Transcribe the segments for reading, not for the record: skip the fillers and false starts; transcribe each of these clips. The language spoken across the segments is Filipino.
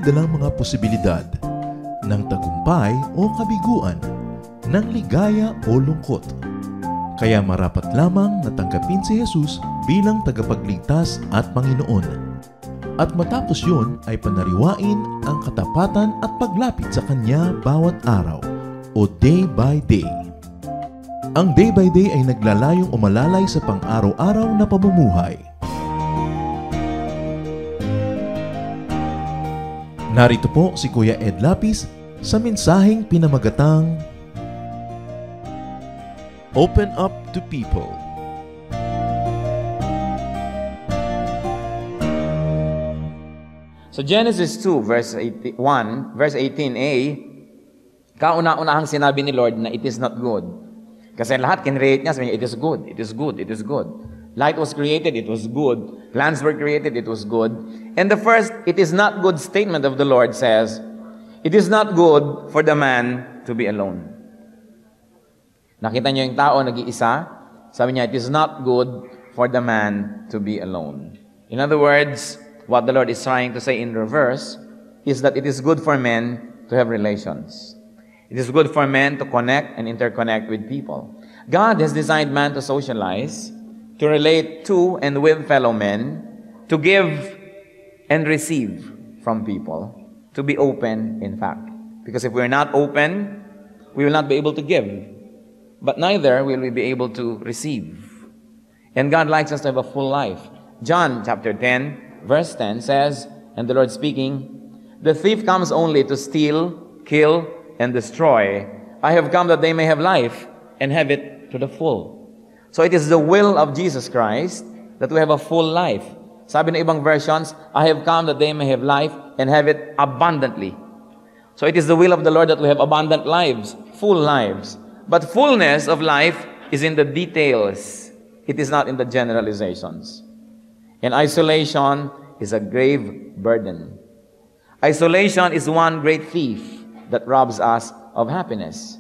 dalang mga posibilidad ng tagumpay o kabiguan, ng ligaya o lungkot. Kaya marapat lamang na tanggapin si Jesus bilang tagapagligtas at Panginoon. At matapos yun ay panariwain ang katapatan at paglapit sa Kanya bawat araw o day by day. Ang day by day ay naglalayong umalalay sa pang-araw-araw na pamumuhay. Narito po si Kuya Ed Lapis sa mensaheng pinamagatang Open Up to People. So Genesis 2, verse 1, verse 18a, kauna-unahang sinabi ni Lord na it is not good. Kasi lahat kinreate niya, sabi niya, it is good, it is good, it is good. Light was created, it was good. Plants were created, it was good. And the first, it is not good statement of the Lord says, it is not good for the man to be alone. Nakita niyo yung tao nag-iisa? Sabi niya, it is not good for the man to be alone. In other words, what the Lord is trying to say in reverse is that it is good for men to have relations. It is good for men to connect and interconnect with people. God has designed man to socialize, to relate to and with fellow men, to give and receive from people, to be open, in fact. Because if we're not open, we will not be able to give. But neither will we be able to receive. And God likes us to have a full life. John chapter 10, verse 10 says, and the Lord speaking, the thief comes only to steal, kill, and destroy. I have come that they may have life and have it to the full. So it is the will of Jesus Christ that we have a full life. Sabi ng ibang versions, I have come that they may have life and have it abundantly. So it is the will of the Lord that we have abundant lives, full lives. But fullness of life is in the details. It is not in the generalizations. And isolation is a grave burden. Isolation is one great thief that robs us of happiness.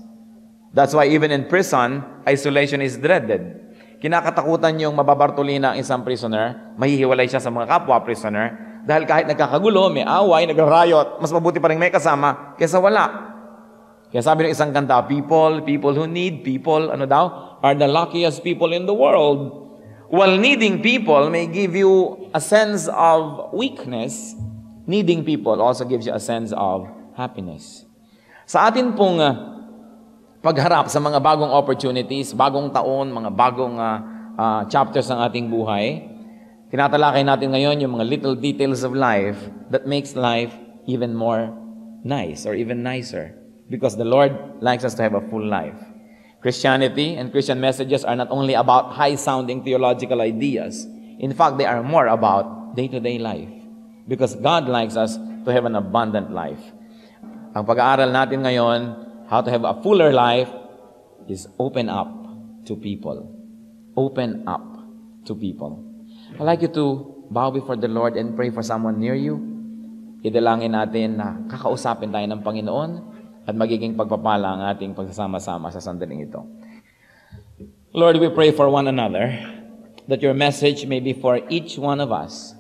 That's why even in prison, isolation is dreaded. Kinakatakutan yung mababartulina ang isang prisoner, mahihiwalay siya sa mga kapwa prisoner, dahil kahit nagkakagulo, may away, nagrarayot, mas mabuti pa rin may kasama kaysa wala. Kaya sabi ng isang kanta, people who need people, are the luckiest people in the world. While needing people may give you a sense of weakness, needing people also gives you a sense of happiness. Sa atin pong pagharap sa mga bagong opportunities, bagong taon, mga bagong chapters ng ating buhay, tinatalakay natin ngayon yung mga little details of life that makes life even more nice or even nicer because the Lord likes us to have a full life. Christianity and Christian messages are not only about high-sounding theological ideas. In fact, they are more about day-to-day life because God likes us to have an abundant life. Ang pag-aaral natin ngayon, how to have a fuller life, is open up to people. Open up to people. I'd like you to bow before the Lord and pray for someone near you. Idalangin natin na kakausapin tayo ng Panginoon at magiging pagpapala ang ating pagsasama-sama sa sandaling ito. Lord, we pray for one another that your message may be for each one of us.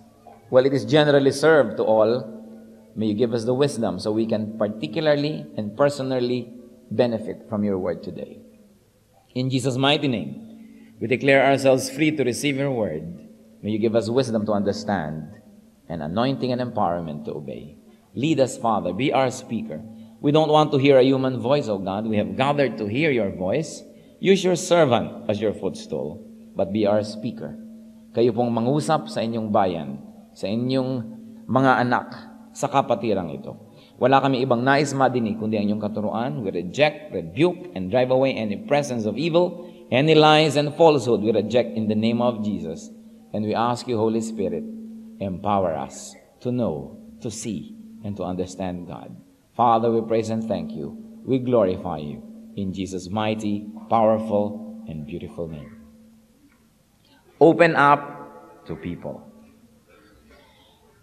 While it is generally served to all, may you give us the wisdom so we can particularly and personally benefit from your word today. In Jesus' mighty name, we declare ourselves free to receive your word. May you give us wisdom to understand and anointing and empowerment to obey. Lead us, Father. Be our speaker. We don't want to hear a human voice, O God. We have gathered to hear your voice. Use your servant as your footstool, but be our speaker. Kayo pong mangusap sa inyong bayan, sa inyong mga anak, sa kapatirang ito. Wala kami ibang nais madinig kundi ang inyong katuruan. We reject, rebuke, and drive away any presence of evil, any lies and falsehood we reject in the name of Jesus. And we ask you, Holy Spirit, empower us to know, to see, and to understand God. Father, we praise and thank you. We glorify you in Jesus' mighty, powerful, and beautiful name. Open up to people.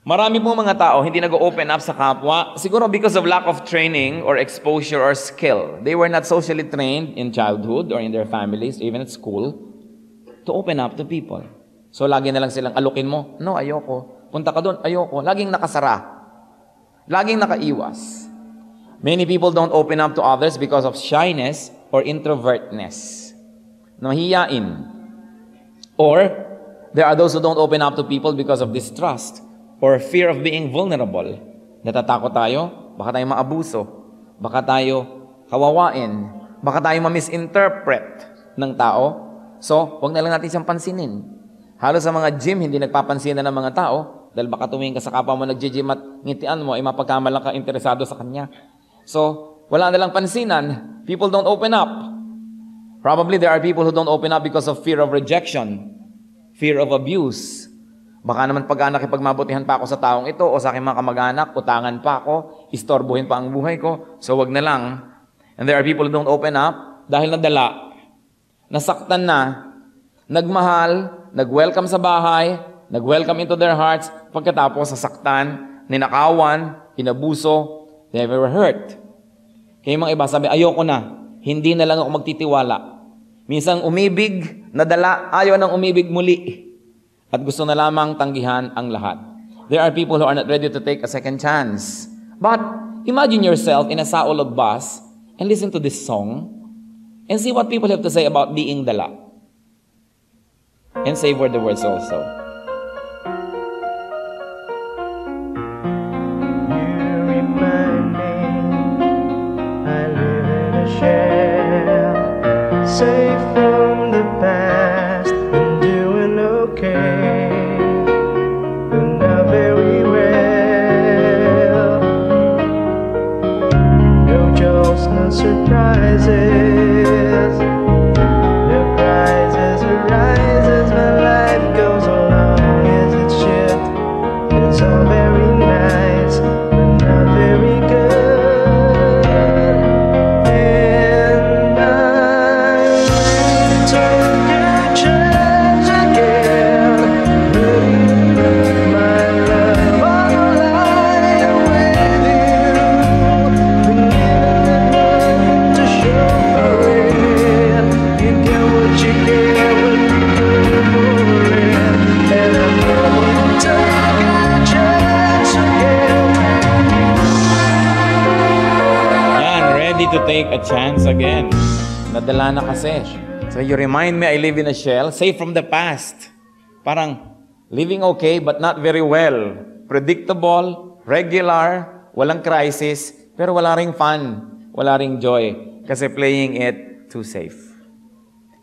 Marami po mga tao hindi nag-open up sa kapwa, siguro because of lack of training or exposure or skill. They were not socially trained in childhood or in their families, even at school, to open up to people. So lagi na lang silang alukin mo, no, ayoko. Punta ka doon, ayoko. Laging nakasara. Laging nakaiwas. Many people don't open up to others because of shyness or introvertness. Nahihiyain. Or, there are those who don't open up to people because of distrust or fear of being vulnerable. Natatakot tayo, baka tayo maabuso, baka tayo kawawain, baka tayo ma-misinterpret ng tao. So, wag na lang natin siyang pansinin. Halos sa mga gym, hindi nagpapansinan ng mga tao dahil baka tumingin ka sa kapwa mo nag-gym at ngitian mo, ay mapagkamalang ka interesado sa kanya. So, wala na lang pansinan. People don't open up. Probably there are people who don't open up because of fear of rejection, fear of abuse. Baka naman pag nakipagmabutihan pa ako sa taong ito o sa aking mga kamag-anak, utangan pa ako, istorbohin pa ang buhay ko, so wag na lang. And there are people who don't open up dahil nadala, nasaktan na, nagmahal, nag-welcome sa bahay, nag-welcome into their hearts, pagkatapos sasaktan, ninakawan, inabuso, they were hurt. Kaya mga iba sabi, ayoko na, hindi na lang ako magtitiwala. Minsan umibig, nadala, ayaw nang umibig muli. At gusto na lamang tanggihan ang lahat. There are people who are not ready to take a second chance. But imagine yourself in a Saulog bus and listen to this song and see what people have to say about being dala. And savor the words also. You remind me I live in a shell, safe from the past and doing okay. And not very well. No jokes, no surprises. No prizes or rises. My life goes along as it should. It's all very nice, but not very good. And I took a chance again, putting my love on the line with you. Been given nothing to show for it. You get what you get when you put for it. And I'm going to take a chance again. Yan, ready to take a chance again. Nadala na kasi. So you remind me I live in a shell, safe from the past. Parang living okay but not very well. Predictable, regular, walang crisis, pero wala ring fun, wala ring joy. Kasi playing it too safe.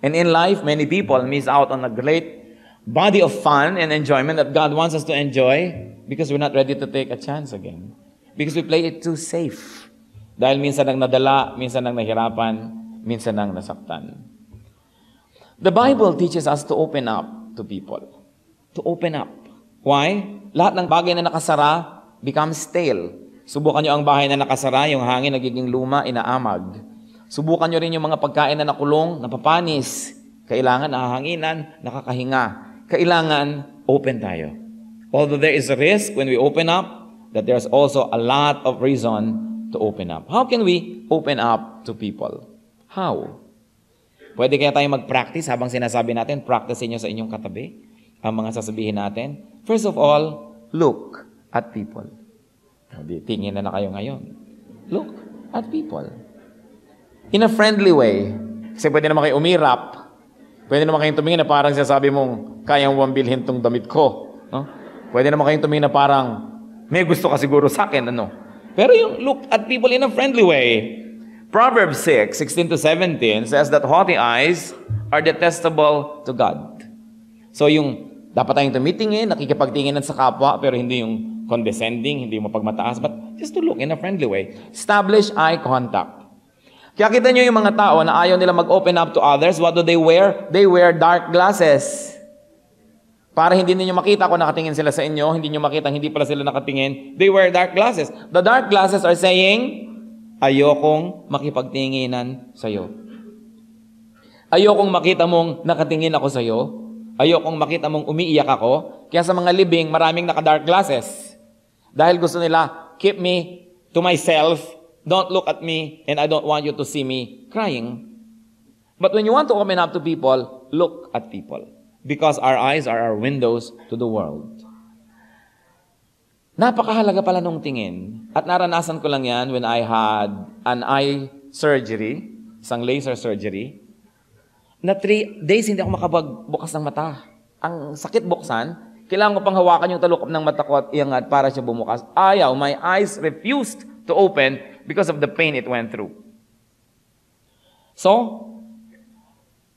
And in life, many people miss out on a great body of fun and enjoyment that God wants us to enjoy because we're not ready to take a chance again. Because we play it too safe. Dahil minsan nang nadala, minsan nang nahirapan, minsan nang nasaktan. The Bible teaches us to open up to people. To open up. Why? Lahat ng bagay na nakasara becomes stale. Subukan nyo ang bahay na nakasara, yung hangin nagiging luma, inaamag. Subukan nyo rin yung mga pagkain na nakulong, napapanis. Kailangan nahahanginan, nakakahinga. Kailangan open tayo. Although there is a risk when we open up, that there's also a lot of reason to open up. How can we open up to people? How? Pwede kaya tayo mag-practice habang sinasabi natin, practicein nyo sa inyong katabi ang mga sasabihin natin. First of all, look at people. Tingin na kayo ngayon. Look at people. In a friendly way. Kasi pwede naman kayo umirap. Pwede naman kayong tumingin na parang sinasabi mong, kayang wambilhin tong damit ko. No? Pwede naman kayong tumingin na parang, may gusto ka siguro sa akin. Ano? Pero yung look at people in a friendly way. Proverbs 6:16-17 says that haughty eyes are detestable to God. So yung dapat tayong tumitingin, nakikipagtinginan sa kapwa, pero hindi yung condescending, hindi yung mapagmataas, but just to look in a friendly way. Establish eye contact. Kaya kita nyo yung mga tao na ayaw nila mag-open up to others, what do they wear? They wear dark glasses. Para hindi ninyo makita kung nakatingin sila sa inyo, hindi nyo makita, hindi pala sila nakatingin. They wear dark glasses. The dark glasses are saying, ayokong makipagtinginan sa'yo. Ayokong makita mong nakatingin ako sa'yo. Ayokong makita mong umiiyak ako. Kaya sa mga libing, maraming naka-dark glasses. Dahil gusto nila, keep me to myself. Don't look at me, and I don't want you to see me crying. But when you want to open up to people, look at people. Because our eyes are our windows to the world. Napakahalaga pala nung tingin. At naranasan ko lang yan when I had an eye surgery, isang laser surgery, na 3 days hindi ako makapagbukas ng mata. Ang sakit buksan, kailangan ko pang hawakan yung talukop ng mata ko at iangat para siya bumukas. Ayaw, my eyes refused to open because of the pain it went through. So,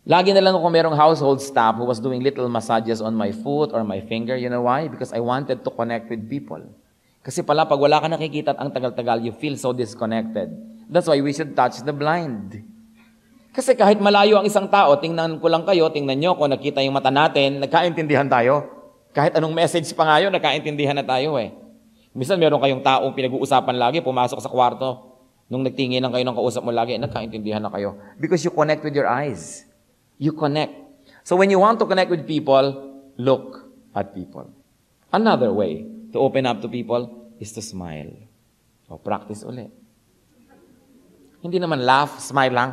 lagi na lang ako merong household staff who was doing little massages on my foot or my finger. You know why? Because I wanted to connect with people. Kasi pala, pag wala ka nakikita at ang tagal-tagal, you feel so disconnected. That's why we should touch the blind. Kasi kahit malayo ang isang tao, tingnan ko lang kayo, tingnan nyo ko, nakita yung mata natin, nagkaintindihan tayo. Kahit anong message pa ngayon, nagkaintindihan na tayo eh. Minsan meron kayong taong pinag-uusapan lagi, pumasok sa kwarto. Nung nagtingin lang kayo ng kausap mo lagi, nagkaintindihan na kayo. Because you connect with your eyes. You connect. So when you want to connect with people, look at people. Another way to open up to people is to smile. O practice ulit. Hindi naman laugh, smile lang.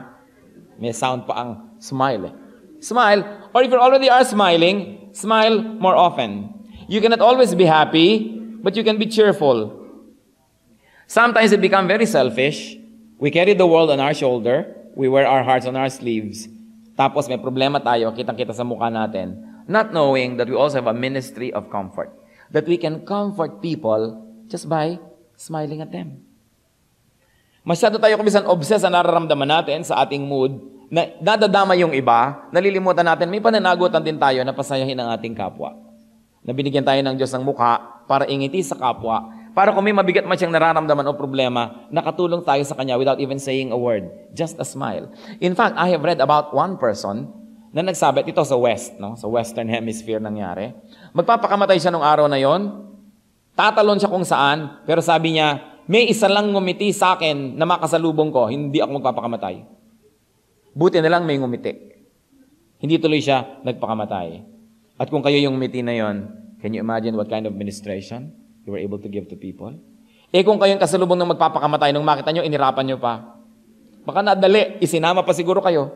May sound pa ang smile eh. Smile, or if you already are smiling, smile more often. You cannot always be happy, but you can be cheerful. Sometimes it becomes very selfish. We carry the world on our shoulder. We wear our hearts on our sleeves. Tapos may problema tayo, kitang-kita sa mukha natin. Not knowing that we also have a ministry of comfort. That we can comfort people just by smiling at them. Masyado tayo kumisan obsessed sa nararamdaman natin sa ating mood, na nadadama yung iba, nalilimutan natin, may pananagutan din tayo na pasayahin ang ating kapwa. Na binigyan tayo ng Diyos ng mukha para ingiti sa kapwa, para kung may mabigat man siyang nararamdaman o problema, nakatulong tayo sa kanya without even saying a word. Just a smile. In fact, I have read about one person na nagsabi, ito sa West, no? Sa Western Hemisphere nangyari. Magpapakamatay siya nung araw na yon, tatalon siya kung saan, pero sabi niya, may isa lang ngumiti sa akin na makasalubong ko, hindi ako magpapakamatay. Buti na lang may ngumiti. Hindi tuloy siya nagpakamatay. At kung kayo yung ngumiti na yon, can you imagine what kind of ministration you were able to give to people? Eh kung kayo yung kasalubong ng magpapakamatay, nung makita nyo, inirapan nyo pa. Baka nadali, isinama pa siguro kayo.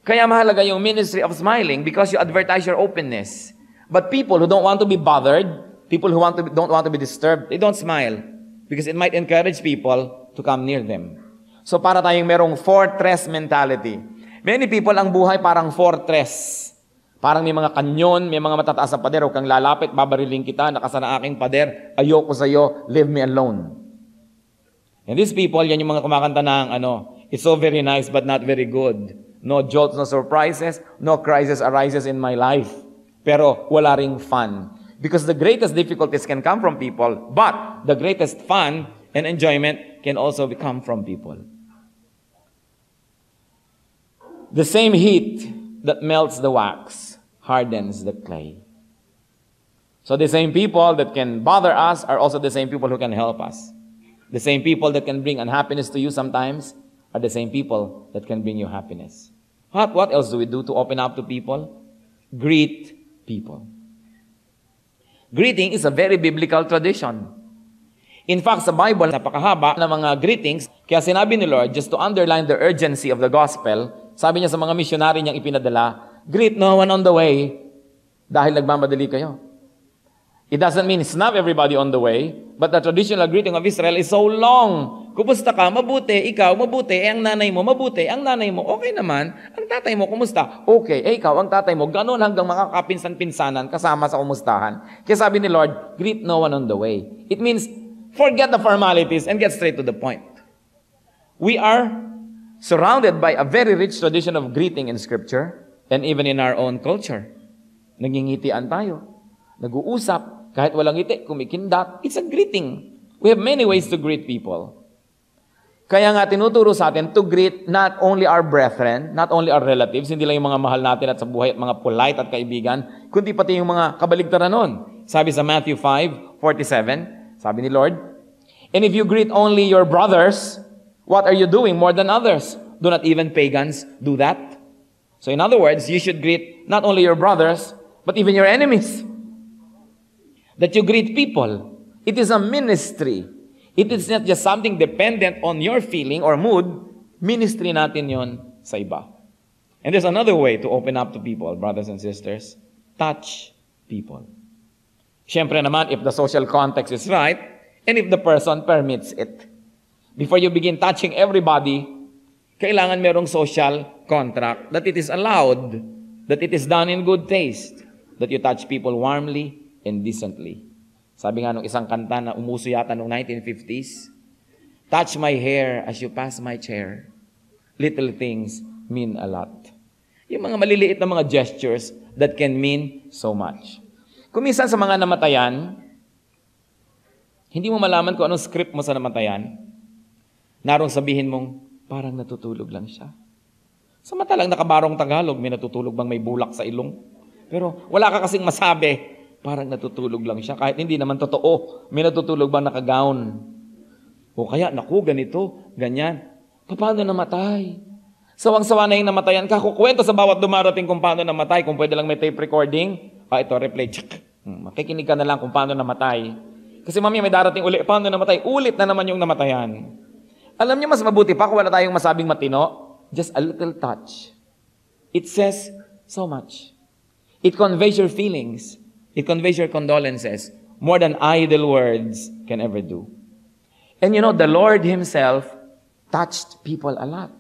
Kaya mahalaga yung ministry of smiling because you advertise your openness. But people who don't want to be bothered, people who don't want to be disturbed, they don't smile because it might encourage people to come near them. So para tayong merong fortress mentality. Many people, ang buhay parang fortress. Parang may mga kanyon, may mga matataas na pader, huwag kang lalapit, babariling kita, nakasana aking pader, ayoko sa'yo, leave me alone. And these people, yan yung mga kumakanta ng, it's so very nice but not very good. No jolts, no surprises, no crisis arises in my life. Pero wala ring fun. Because the greatest difficulties can come from people, but the greatest fun and enjoyment can also come from people. The same heat that melts the wax hardens the clay. So the same people that can bother us are also the same people who can help us. The same people that can bring unhappiness to you sometimes are the same people that can bring you happiness. What else do we do to open up to people? Greet people. Greeting is a very biblical tradition. In fact, sa Bible, napakahaba ng mga greetings. Kaya sinabi ni Lord, just to underline the urgency of the gospel, sabi niya sa mga missionary niyang ipinadala, greet no one on the way dahil nagmamadali kayo. It doesn't mean snub everybody on the way, but the traditional greeting of Israel is so long. Kumusta ka? Mabuti. Ikaw, mabuti. Ang nanay mo, mabuti. Ang nanay mo, okay naman. Ang tatay mo, kumusta? Okay. Ikaw, ang tatay mo, ganun hanggang mga kapinsan-pinsanan kasama sa kumustahan. Kaya sabi ni Lord, greet no one on the way. It means, forget the formalities and get straight to the point. We are surrounded by a very rich tradition of greeting in Scripture and even in our own culture. Nangingitian tayo. Nag-uusap. Kahit walang ngiti, kumikindat. It's a greeting. We have many ways to greet people. Kaya nga tinuturo sa atin to greet not only our brethren, not only our relatives, hindi lang yung mga mahal natin at sa buhay at mga polite at kaibigan, kundi pati yung mga kabaligtaran nun. Sabi sa Matthew 5:47, sabi ni Lord, and if you greet only your brothers, what are you doing more than others? Do not even pagans do that? So in other words, you should greet not only your brothers, but even your enemies. That you greet people. It is a ministry. It is not just something dependent on your feeling or mood. Ministry natin yon sa iba. And there's another way to open up to people, brothers and sisters. Touch people. Siyempre naman, if the social context is right, and if the person permits it. Before you begin touching everybody, kailangan merong social contract that it is allowed, that it is done in good taste, that you touch people warmly and decently. Sabi nga nung isang kanta na umuso yata noong 1950s, touch my hair as you pass my chair. Little things mean a lot. Yung mga maliliit na mga gestures that can mean so much. Kung minsan sa mga namatayan, hindi mo malaman kung anong script mo sa namatayan, narong sabihin mong, parang natutulog lang siya. Samantalang nakabarong Tagalog, may natutulog bang may bulak sa ilong? Pero wala ka kasing masabi, parang natutulog lang siya. Kahit hindi naman totoo, may natutulog bang nakagown? O kaya, naku, ganito, ganyan. Paano namatay? Sawang-sawa na yung namatayan ka. Kukwento sa bawat dumarating kung paano namatay. Kung pwede lang may tape recording, ito, replay, check. Makikinig ka na lang kung paano namatay. Kasi mamaya may darating uli, paano namatay? Ulit na naman yung namatayan. Alam niyo, mas mabuti pa kung wala tayong masabing matino, just a little touch. It says so much. It conveys your feelings. It conveys your condolences more than idle words can ever do. And you know, the Lord Himself touched people a lot.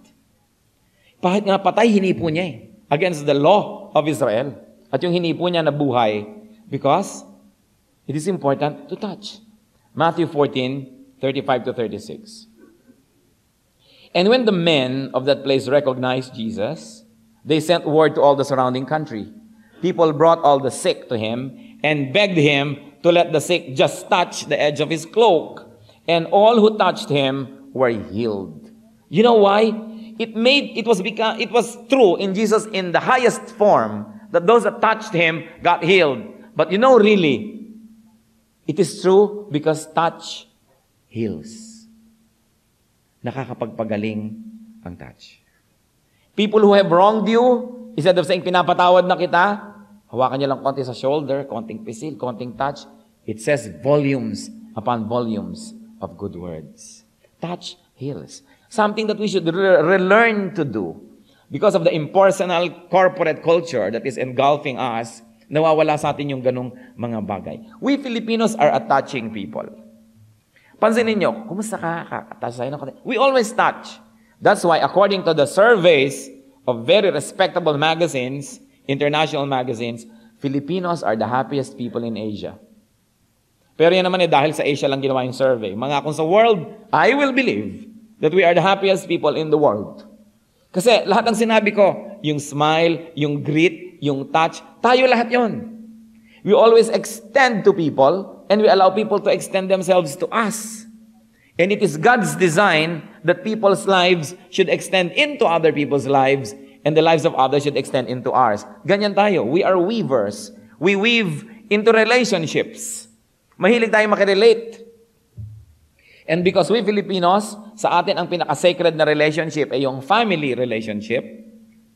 Kahit nga patay, hinipo niya against the law of Israel. At yung hinipo niya na buhay because it is important to touch. Matthew 14:35-36. And when the men of that place recognized Jesus, they sent word to all the surrounding country. People brought all the sick to Him and begged Him to let the sick just touch the edge of His cloak. And all who touched Him were healed. You know why? It was true in Jesus in the highest form that those that touched Him got healed. But you know, really, it is true because touch heals. Nakakapagpagaling ang touch. People who have wronged you, instead of saying, pinapatawad na kita, hawakan niyo lang konti sa shoulder, konting pisil, konting touch. It says volumes upon volumes of good words. Touch heals. Something that we should relearn to do. Because of the impersonal corporate culture that is engulfing us, nawawala sa atin yung ganong mga bagay. We Filipinos are a touching people. Pansinin nyo, kumusta ka? Touch tayo ng konti. We always touch. That's why, according to the surveys of very respectable magazines, international magazines, Filipinos are the happiest people in Asia. Pero yan naman dahil sa Asia lang ginawa yung survey. Mga kung sa world, I will believe that we are the happiest people in the world. Kasi lahat ng sinabi ko, yung smile, yung greet, yung touch, tayo lahat yon. We always extend to people and we allow people to extend themselves to us. And it is God's design that people's lives should extend into other people's lives and the lives of others should extend into ours. Ganyan tayo. We are weavers. We weave into relationships. Mahilig tayo makirelate. And because we Filipinos, sa atin ang pinaka-sacred na relationship ay yung family relationship.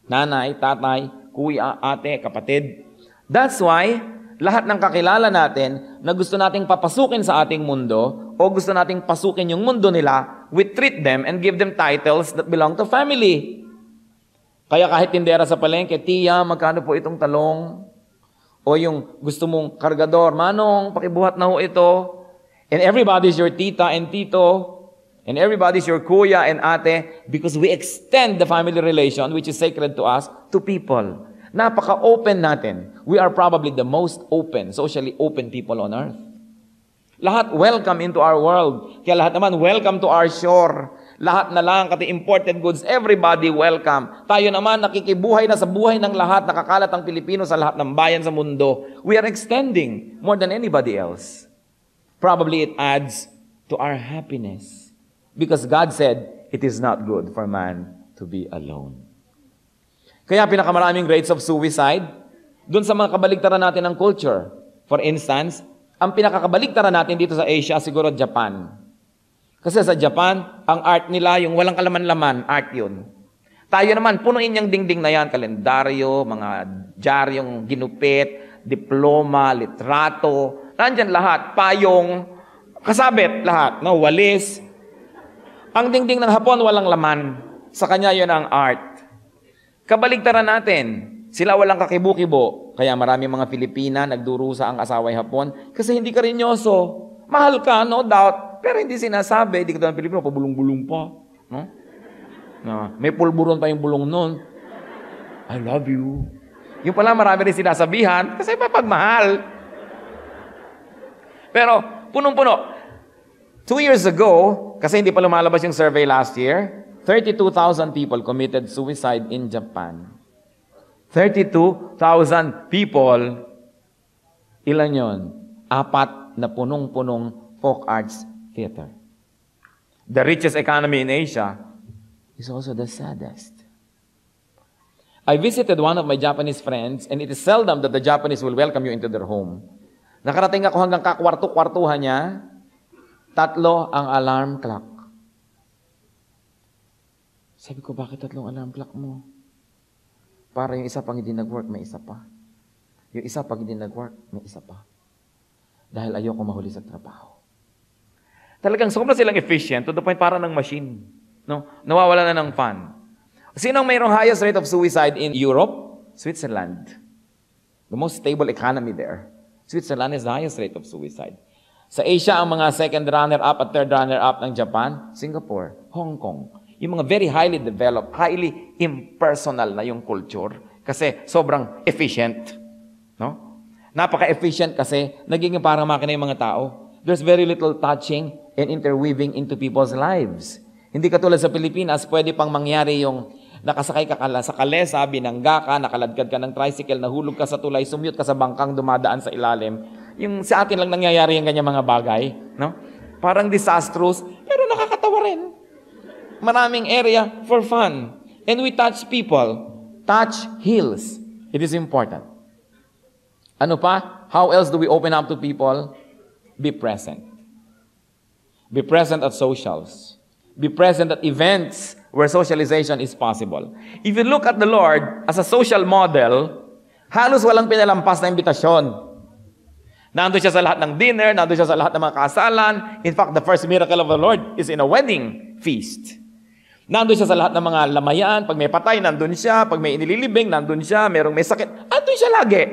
Nanay, tatay, kuya, ate, kapatid. That's why, lahat ng kakilala natin na gusto nating papasukin sa ating mundo o gusto nating pasukin yung mundo nila, we treat them and give them titles that belong to family. Kaya kahit tindera sa palengke, tiya, magkano po itong talong? O yung gusto mong kargador, manong, pakibuhat na ho ito. And everybody's your tita and tito. And everybody's your kuya and ate because we extend the family relation, which is sacred to us, to people. Napaka-open natin. We are probably the most open, socially open people on earth. Lahat welcome into our world. Kaya lahat naman welcome to our shore. Lahat na lang, kati imported goods, everybody welcome. Tayo naman nakikibuhay na sa buhay ng lahat, nakakalat ang Pilipino sa lahat ng bayan sa mundo. We are extending more than anybody else. Probably it adds to our happiness. Because God said, it is not good for man to be alone. Kaya pinakamaraming rates of suicide, dun sa mga kabaligtaran natin ng culture. For instance, ang pinakakabaligtaran natin dito sa Asia, siguro Japan. Kasi sa Japan, ang art nila, yung walang kalaman-laman, art yun. Tayo naman, punuin yung dingding na yan, kalendaryo, mga diaryong ginupit, diploma, litrato, nandyan lahat, payong, kasabit lahat, no? Walis. Ang dingding ng Hapon, walang laman. Sa kanya yun ang art. Kabaligtaran natin, Sila walang kakibo-kibo. Kaya maraming mga Pilipina nagdurusa ang asaway Hapon kasi hindi karinyoso. Mahal ka, no doubt. Pero hindi sinasabi. Hindi ka ng Pilipino, pabulong-bulong pa. No? May pulburon pa yung bulong nun. I love you. Yung pala marami rin sinasabihan kasi mapagmahal. Pero punong-puno. 2 years ago, kasi hindi pa lumalabas yung survey last year, 32,000 people committed suicide in Japan. 32,000 people, ilan yon? 4 na punong-punong folk arts theater. The richest economy in Asia is also the saddest. I visited one of my Japanese friends and it is seldom that the Japanese will welcome you into their home. Nakarating ako hanggang kakwarto-kwartuhan niya, 3 ang alarm clock. Sabi ko, bakit 3 alarm clock mo? Para yung isa pang hindi nag-work, may isa pa. Yung isa pag hindi nag-work, may isa pa. Dahil ayoko mahuli sa trabaho. Talagang sobrang silang efficient to the point para ng machine. No? Nawawala na ng fun. Sinong mayroong highest rate of suicide in Europe? Switzerland. The most stable economy there. Switzerland is the highest rate of suicide. Sa Asia, ang mga second runner-up at third runner-up ng Japan, Singapore, Hong Kong. Yung mga very highly developed, highly impersonal na yung culture kasi sobrang efficient. No? Napaka-efficient kasi nagiging parang makina yung mga tao. There's very little touching and interweaving into people's lives. Hindi katulad sa Pilipinas, pwede pang mangyari yung nakasakay ka sa kalesa, binangga ka, nakaladkad ka ng tricycle, nahulog ka sa tulay, sumute ka sa bangkang dumadaan sa ilalim. Yung sa atin lang nangyayari yung ganyan mga bagay. No? Parang disastrous, pero nakakatawa rin. Maraming area for fun. And we touch people. Touch heals. It is important. Ano pa? How else do we open up to people? Be present. Be present at socials. Be present at events where socialization is possible. If you look at the Lord as a social model, halos walang pinalampas na imbitasyon. Nandun siya sa lahat ng dinner, nandun siya sa lahat ng mga kasalan. In fact, the first miracle of the Lord is in a wedding feast. Nandun siya sa lahat ng mga lamayan. Pag may patay, nandun siya. Pag may inililibing, nandun siya. Merong may sakit, nandun siya lagi.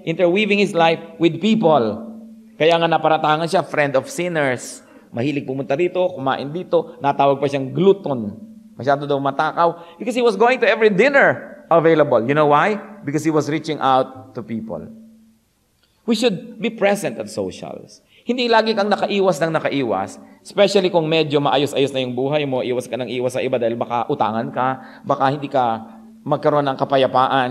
Interweaving his life with people. Kaya nga naparatangan siya, friend of sinners. Mahilig pumunta rito, kumain dito. Natawag pa siyang glutton. Masyado daw matakaw. Because he was going to every dinner available. You know why? Because he was reaching out to people. We should be present at socials. Hindi lagi kang nakaiwas ng nakaiwas. Especially kung medyo maayos-ayos na yung buhay mo, iwas ka ng iwas sa iba dahil baka utangan ka, baka hindi ka magkaroon ng kapayapaan.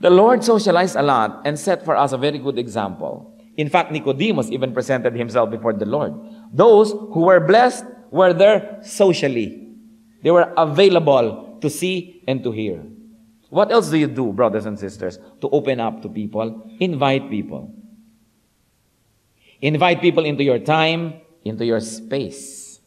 The Lord socialized a lot and set for us a very good example. In fact, Nicodemus even presented himself before the Lord. Those who were blessed were there socially. They were available to see and to hear. What else do you do, brothers and sisters, to open up to people? Invite people. Invite people into your time, into your space.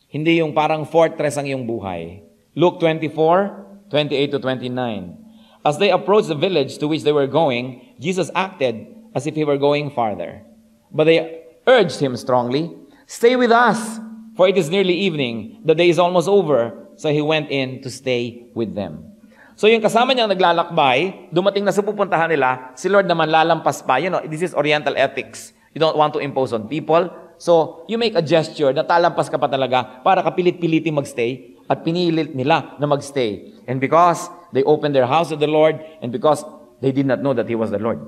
Hindi yung parang fortress ang iyong buhay. Luke 24:28 to 29. As they approached the village to which they were going, Jesus acted as if he were going farther. But they urged him strongly, "Stay with us, for it is nearly evening. The day is almost over." So he went in to stay with them. So yung kasama niyang naglalakbay, dumating na sa pupuntahan nila, si Lord naman lalampas pa. You know, this is Oriental ethics. You don't want to impose on people. So you make a gesture na talampas ka pa talaga para kapilit-piliting magstay at pinilit nila na magstay. And because they opened their house to the Lord and because they did not know that He was the Lord,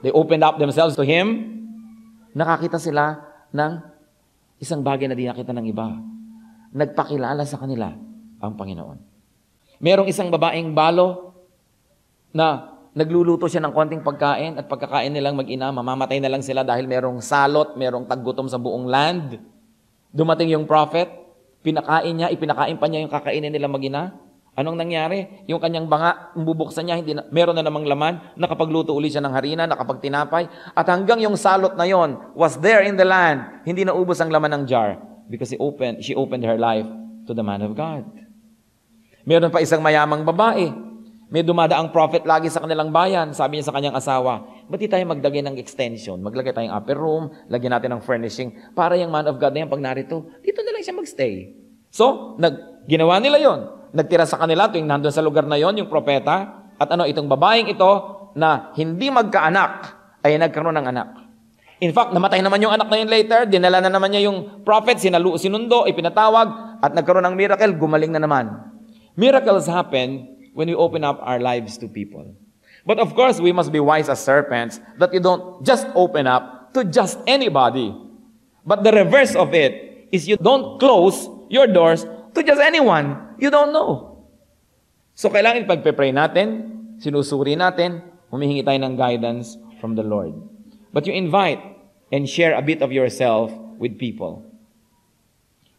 they opened up themselves to Him, nakakita sila ng isang bagay na di nakita ng iba. Nagpakilala sa kanila ang Panginoon. Merong isang babaeng balo na nagluluto siya ng konting pagkain at pagkakain nilang mag-ina, mamamatay na lang sila dahil merong salot, merong taggutom sa buong land. Dumating yung prophet, pinakain niya, ipinakain pa niya yung kakainin nila mag-ina. Anong nangyari? Yung kanyang banga, bubuksan niya, meron na namang laman, nakapagluto ulit siya ng harina, nakapagtinapay, at hanggang yung salot na yon was there in the land, hindi naubos ang laman ng jar because she opened her life to the man of God. Meron pa isang mayamang babae. May dumadaang prophet lagi sa kanilang bayan. Sabi niya sa kanyang asawa, ba't di tayo magdagay ng extension? Maglagay tayong upper room, lagyan natin ng furnishing, para yung man of God na yan pag narito, dito na lang siya magstay. So, ginawa nila yon. nagtira sa kanila tuwing nandun sa lugar na yon, yung propeta. At itong babaeng ito na hindi magkaanak ay nagkaroon ng anak. In fact, namatay naman yung anak na yun later, dinala na naman niya yung prophet, sinundo, ipinatawag, at nagkaroon ng miracle, gumaling na naman. Miracles happen when we open up our lives to people. But of course, we must be wise as serpents that you don't just open up to just anybody. But the reverse of it is you don't close your doors to just anyone you don't know. So kailangan pagpe-pray natin, sinusuri natin, humihingi tayo ng guidance from the Lord. But you invite and share a bit of yourself with people.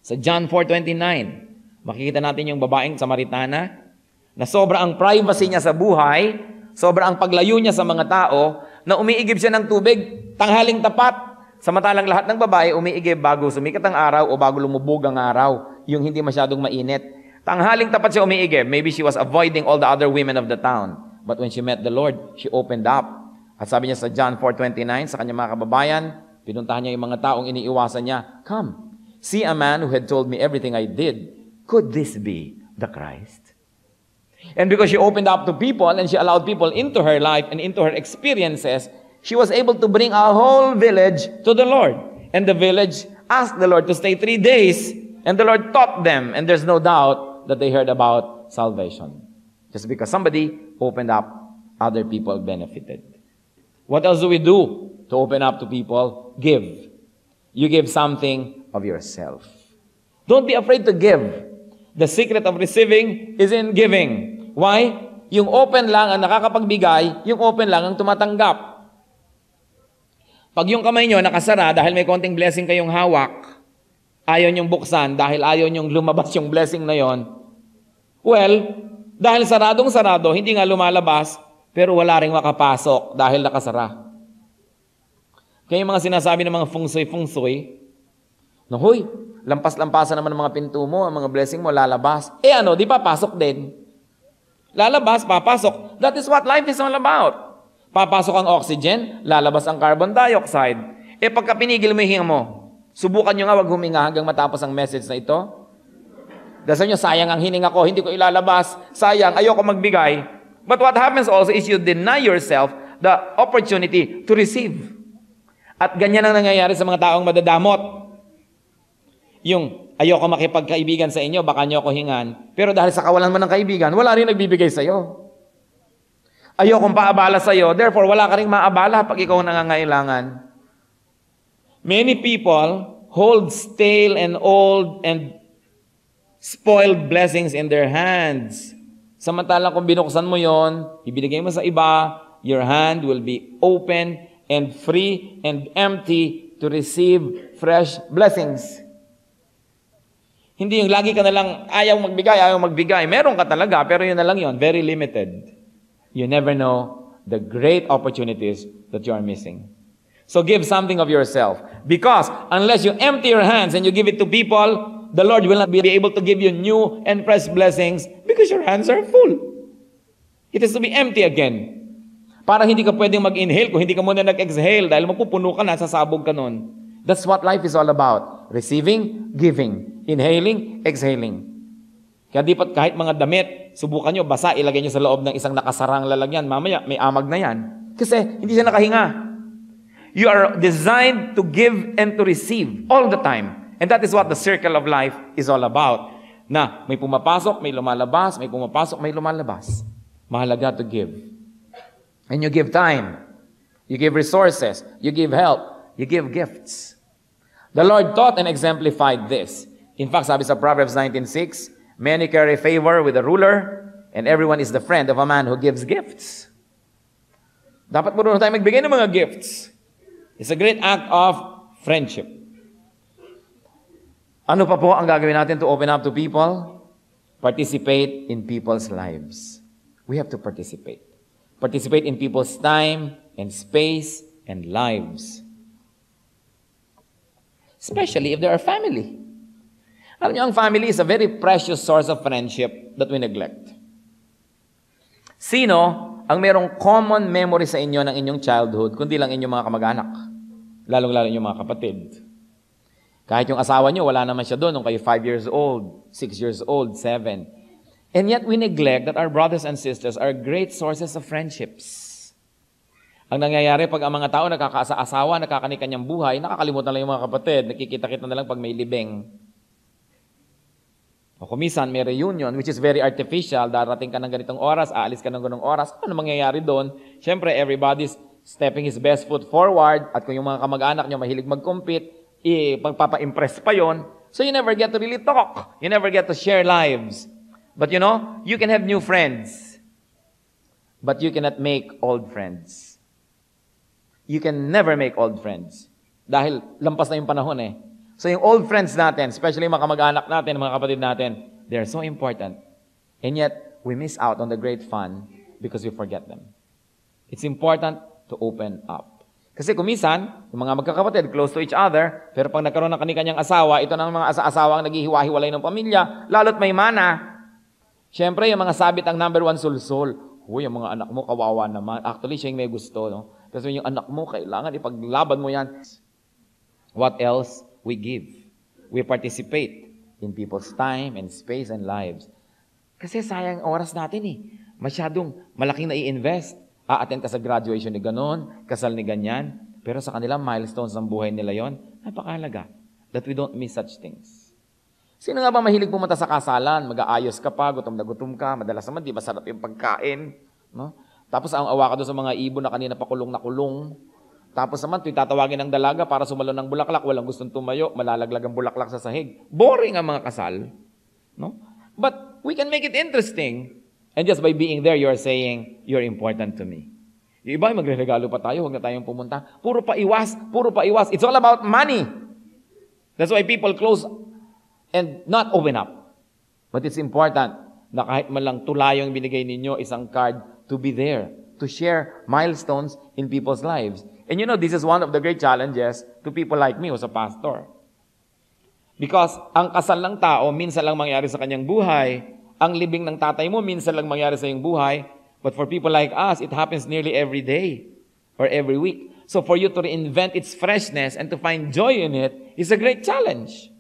Sa John 4:29, makikita natin yung babaeng Samaritana na sobra ang privacy niya sa buhay, sobra ang paglayo niya sa mga tao, na umiigib siya ng tubig, tanghaling tapat. Samantalang lahat ng babae umiigib bago sumikat ang araw o bago lumubog ang araw, yung hindi masyadong mainit. Tanghaling tapat siya umiigib. Maybe she was avoiding all the other women of the town. But when she met the Lord, she opened up. At sabi niya sa John 4:29, sa kanyang mga kababayan, pinuntahan niya yung mga taong iniiwasan niya, "Come, see a man who had told me everything I did. Could this be the Christ?" And because she opened up to people and she allowed people into her life and into her experiences, she was able to bring a whole village to the Lord. And the village asked the Lord to stay 3 days, and the Lord taught them, and there's no doubt that they heard about salvation. Just because somebody opened up, other people benefited. What else do we do to open up to people? Give. You give something of yourself. Don't be afraid to give. The secret of receiving is in giving. Why? Yung open lang ang nakakapagbigay, yung open lang ang tumatanggap. Pag yung kamay nyo nakasara dahil may konting blessing kayong hawak, ayaw nyong buksan dahil ayaw nyong lumabas yung blessing na yon, well, dahil saradong-sarado, hindi nga lumalabas, pero wala ring makapasok dahil nakasara. Kaya yung mga sinasabi ng mga feng-shui, na, "Hoy, lampas-lampasan naman ng mga pinto mo, ang mga blessing mo lalabas." Di pa pasok din? Lalabas, papasok. That is what life is all about. Papasok ang oxygen, lalabas ang carbon dioxide. Pagka pinigil mo yung hinga mo, subukan nyo nga wag huminga hanggang matapos ang message na ito. Dasal nyo, sayang ang hininga ko, hindi ko ilalabas. Sayang, ayoko magbigay. But what happens also is you deny yourself the opportunity to receive. At ganyan ang nangyayari sa mga taong madadamot. Yung ayoko makipagkaibigan sa inyo, baka nyo ako hingan. Pero dahil sa kawalan mo ng kaibigan, wala rin nagbibigay sa'yo. Ayokong paabala sa'yo, therefore wala ka rin maabala pag ikaw nangangailangan. Many people hold stale and old and spoiled blessings in their hands. Samantalang kung binuksan mo yon, ibinigay mo sa iba, your hand will be open and free and empty to receive fresh blessings. Hindi yung lagi ka na lang ayaw magbigay. Meron ka talaga, pero yun na lang yun, very limited. You never know the great opportunities that you are missing. So give something of yourself. Because unless you empty your hands and you give it to people, the Lord will not be able to give you new and fresh blessings because your hands are full. It has to be empty again. Para hindi ka pwedeng mag-inhale kung hindi ka muna nag-exhale dahil mapupuno ka na, sasabog ka nun. That's what life is all about. Receiving, giving. Inhaling, exhaling. Kaya di pat kahit mga damit, subukan nyo, basa, ilagay nyo sa loob ng isang nakasarang lalagyan. Mamaya, may amag na yan. Kasi hindi siya nakahinga. You are designed to give and to receive all the time. And that is what the circle of life is all about. Na may pumapasok, may lumalabas, may pumapasok, may lumalabas. Mahalaga to give. And you give time. You give resources. You give help. You give gifts. The Lord taught and exemplified this. In fact, sabi sa Proverbs 19:6, "Many carry favor with the ruler, and everyone is the friend of a man who gives gifts." Dapat marunong tayo magbigay ng mga gifts. It's a great act of friendship. Ano pa po ang gagawin natin to open up to people? Participate in people's lives. We have to participate. Participate in people's time and space and lives. Especially if they are family. Alam niyo, ang family is a very precious source of friendship that we neglect. Sino ang merong common memory sa inyo ng inyong childhood, kundi lang inyong mga kamag-anak? Lalong-lalo inyong mga kapatid. Kahit yung asawa niyo, wala naman siya doon nung kayo 5 years old, 6 years old, 7. And yet we neglect that our brothers and sisters are great sources of friendships. Ang nangyayari pag ang mga tao nakakaasa-asawa, nakakanikanyang buhay, nakakalimutan lang yung mga kapatid, nakikita-kita na lang pag may libing. O kumisan, may reunion, which is very artificial, darating ka ng ganitong oras, aalis ka ng ganitong oras, ano mangyayari doon? Siyempre, everybody's stepping his best foot forward, at kung yung mga kamag-anak nyo mahilig mag-compete, pagpapa-impress pa yon. So you never get to really talk. You never get to share lives. But you know, you can have new friends, but you cannot make old friends. You can never make old friends. Dahil lampas na yung panahon eh. So yung old friends natin, especially mga kamag-anak natin, mga kapatid natin, they're so important. And yet, we miss out on the great fun because we forget them. It's important to open up. Kasi kumisan, yung mga magkakapatid, close to each other, pero pag nagkaroon ng kani-kanyang asawa, ito na ang mga asawang naghihiwa-hiwalay ng pamilya, lalo't may mana. Siyempre, yung mga sabit ang number one sulsol. Uy, yung mga anak mo, kawawa naman. Actually, siya yung may gusto, no? Kasi yung anak mo, kailangan ipaglaban mo yan. What else? We give. We participate in people's time and space and lives. Kasi sayang oras natin eh. Masyadong malaking nai-invest. A-attend ka sa graduation ni ganon, kasal ni ganyan. Pero sa kanilang milestones ng buhay nila yon, napakahalaga that we don't miss such things. Sino nga ba mahilig pumunta sa kasalan? Mag-aayos ka pa, gutom na gutom ka, madalas naman di masarap yung pagkain. No? Tapos ang awa ka doon sa mga ibon na kanina pa kulong na kulong. Tapos naman, tuwing tatawagin ng dalaga para sumalon ng bulaklak, walang gustong tumayo, malalaglag ang bulaklak sa sahig. Boring ang mga kasal. No? But we can make it interesting. And just by being there, you're saying, you're important to me. Yung iba, magre-regalo pa tayo, huwag na tayong pumunta. Puro pa iwas, puro pa iwas. It's all about money. That's why people close and not open up. But it's important na kahit man lang tulayong binigay ninyo isang card to be there, to share milestones in people's lives. And you know, this is one of the great challenges to people like me who's a pastor. Because ang kasal ng tao, minsan lang mangyari sa kanyang buhay. Ang libing ng tatay mo, minsan lang mangyari sa iyong buhay. But for people like us, it happens nearly every day or every week. So for you to reinvent its freshness and to find joy in it is a great challenge.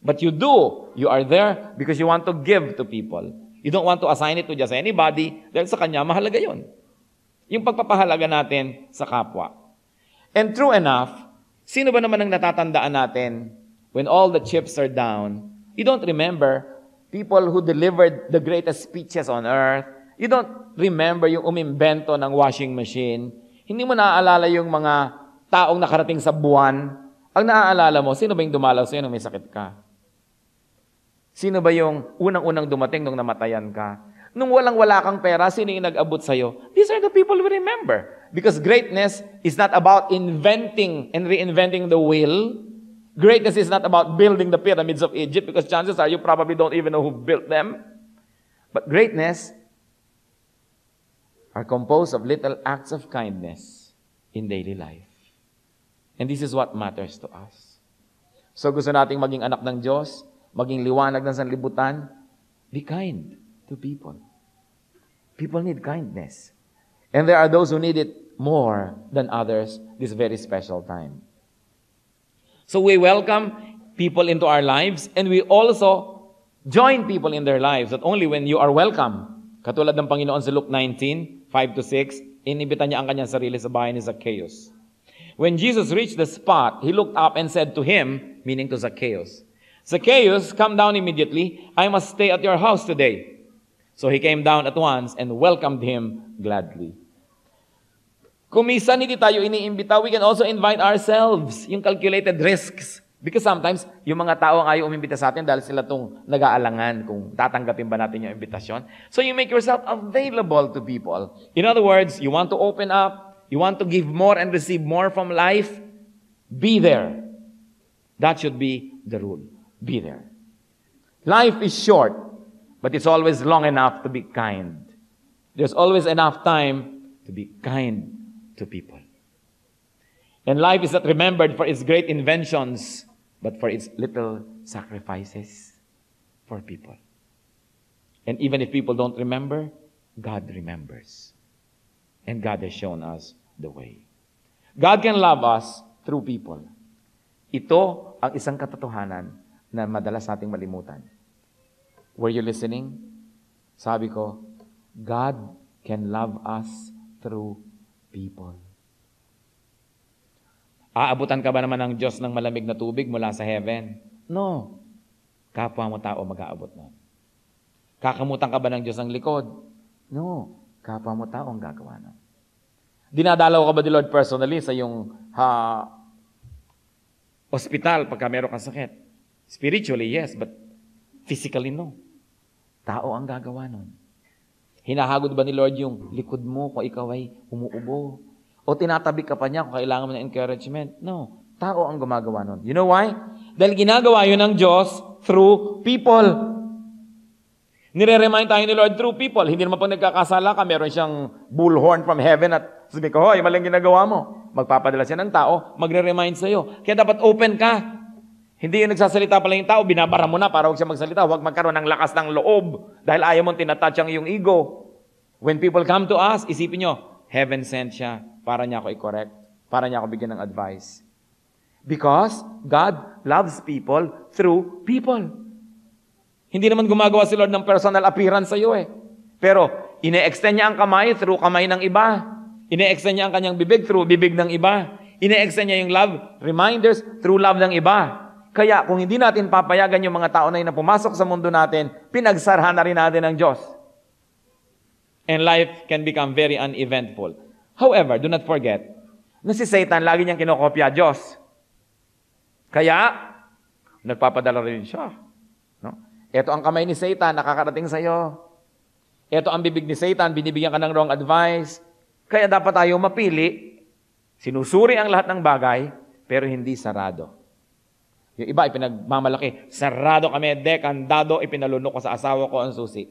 But you do. You are there because you want to give to people. You don't want to assign it to just anybody dahil sa kanya, mahalaga yun. Yung pagpapahalaga natin sa kapwa. And true enough, sino ba naman ang natatandaan natin when all the chips are down? You don't remember people who delivered the greatest speeches on earth. You don't remember yung umimbento ng washing machine. Hindi mo naaalala yung mga taong nakarating sa buwan. Ang naaalala mo, sino ba yung dumalaw sa'yo nung may sakit ka? Sino ba yung unang-unang dumating nung namatayan ka? Nung walang-wala kang pera, sino yung nag-abot sa'yo? These are the people we remember. Because greatness is not about inventing and reinventing the wheel. Greatness is not about building the pyramids of Egypt because chances are you probably don't even know who built them. But greatness are composed of little acts of kindness in daily life. And this is what matters to us. So gusto nating maging anak ng Diyos, maging liwanag ng sanlibutan, be kind to people. People need kindness. And there are those who need it more than others this very special time. So we welcome people into our lives and we also join people in their lives, not only when you are welcome. Katulad ng Panginoon sa Luke 19, 5-6, inibitan niya ang kanyang sarili sa bahay ni Zacchaeus. When Jesus reached the spot, he looked up and said to him, meaning to Zacchaeus, Zacchaeus, come down immediately. I must stay at your house today. So he came down at once and welcomed him gladly. Kung minsan hindi tayo iniimbita, we can also invite ourselves, yung calculated risks. Because sometimes, yung mga tao ang ayaw umimbita sa atin dahil sila itong nag-aalangan kung tatanggapin ba natin yung imbitasyon. So you make yourself available to people. In other words, you want to open up, you want to give more and receive more from life, be there. That should be the rule. Be there. Life is short, but it's always long enough to be kind. There's always enough time to be kind to people. And life is not remembered for its great inventions, but for its little sacrifices for people. And even if people don't remember, God remembers. And God has shown us the way. God can love us through people. Ito ang isang katotohanan na madalas nating malimutan. Were you listening? Sabi ko, God can love us through people. Aabutan ka ba naman ng Diyos ng malamig na tubig mula sa heaven? No. Kapwa mo tao mag-aabot na. Kakamutan ka ba ng Diyos ng likod? No. Kapwa mo tao ang gagawa na. Dinadalaw ka ba ni Lord personally sa iyong hospital pagka meron kang sakit? Spiritually, yes, but physically, no. Tao ang gagawa nun. Hinahagod ba ni Lord yung likod mo kung ikaw ay umuubo? O tinatabi ka pa niya kung kailangan mo ng encouragement? No. Tao ang gumagawa nun. You know why? Dahil ginagawa yun ng Diyos through people. Nire-remind tayo ni Lord through people. Hindi naman pag nagkakasala ka, meron siyang bullhorn from heaven at sabi ko, hoy, maling ginagawa mo. Magpapadala siya ng tao, magre-remind sa'yo. Kaya dapat open ka. Hindi yung nagsasalita pala yung tao, binabara mo na para huwag siya magsalita. Huwag magkaroon ng lakas ng loob dahil ayaw mong tinatouch ang iyong ego. When people come to us, isipin nyo, heaven sent siya para niya ako i-correct, para niya ako bigyan ng advice. Because God loves people through people. Hindi naman gumagawa si Lord ng personal appearance sa iyo eh. Pero ine-extend niya ang kamay through kamay ng iba. Ine-extend niya ang kanyang bibig through bibig ng iba. Ine-extend niya yung love reminders through love ng iba. Kaya kung hindi natin papayagan yung mga tao na yun na pumasok sa mundo natin, pinagsarhan na rin natin ng Diyos. And life can become very uneventful. However, do not forget na si Satan lagi niyang kinokopya Diyos. Kaya, nagpapadala rin siya. No? Ito ang kamay ni Satan, nakakarating sa iyo. Ito ang bibig ni Satan, binibigyan ka ng wrong advice. Kaya dapat tayo mapili. Sinusuri ang lahat ng bagay, pero hindi sarado. Yung iba, ipinagmamalaki. Sarado kami, kandado, ipinalunok ko sa asawa ko ang susi.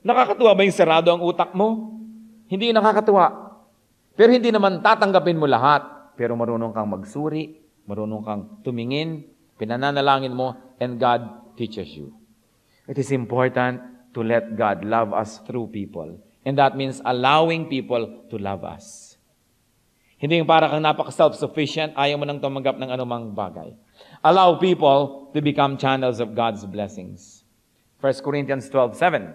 Nakakatuwa ba yung sarado ang utak mo? Hindi nakakatuwa. Pero hindi naman tatanggapin mo lahat. Pero marunong kang magsuri, marunong kang tumingin, pinananalangin mo, and God teaches you. It is important to let God love us through people. And that means allowing people to love us. Hindi yung para kang napaka-self-sufficient, ayaw mo nang tumanggap ng anumang bagay. Allow people to become channels of God's blessings. 1 Corinthians 12:7.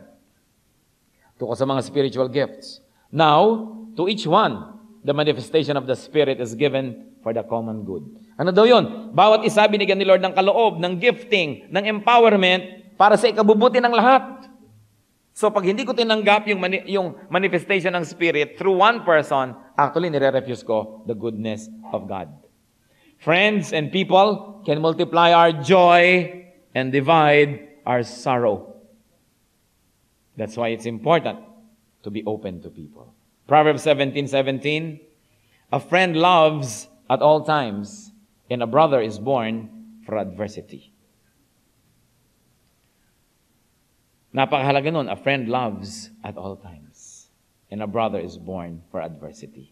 Tungkol sa mga spiritual gifts. Now, to each one, the manifestation of the Spirit is given for the common good. Ano daw yun? Bawat isa binigyan ni Lord ng kaloob, ng gifting, ng empowerment para sa ikabubuti ng lahat. So pag hindi ko tinanggap yung manifestation ng Spirit through one person, actually nire-refuse ko the goodness of God. Friends and people can multiply our joy and divide our sorrow. That's why it's important to be open to people. Proverbs 17:17, a friend loves at all times, and a brother is born for adversity. Napakahalaga nun, a friend loves at all times, and a brother is born for adversity.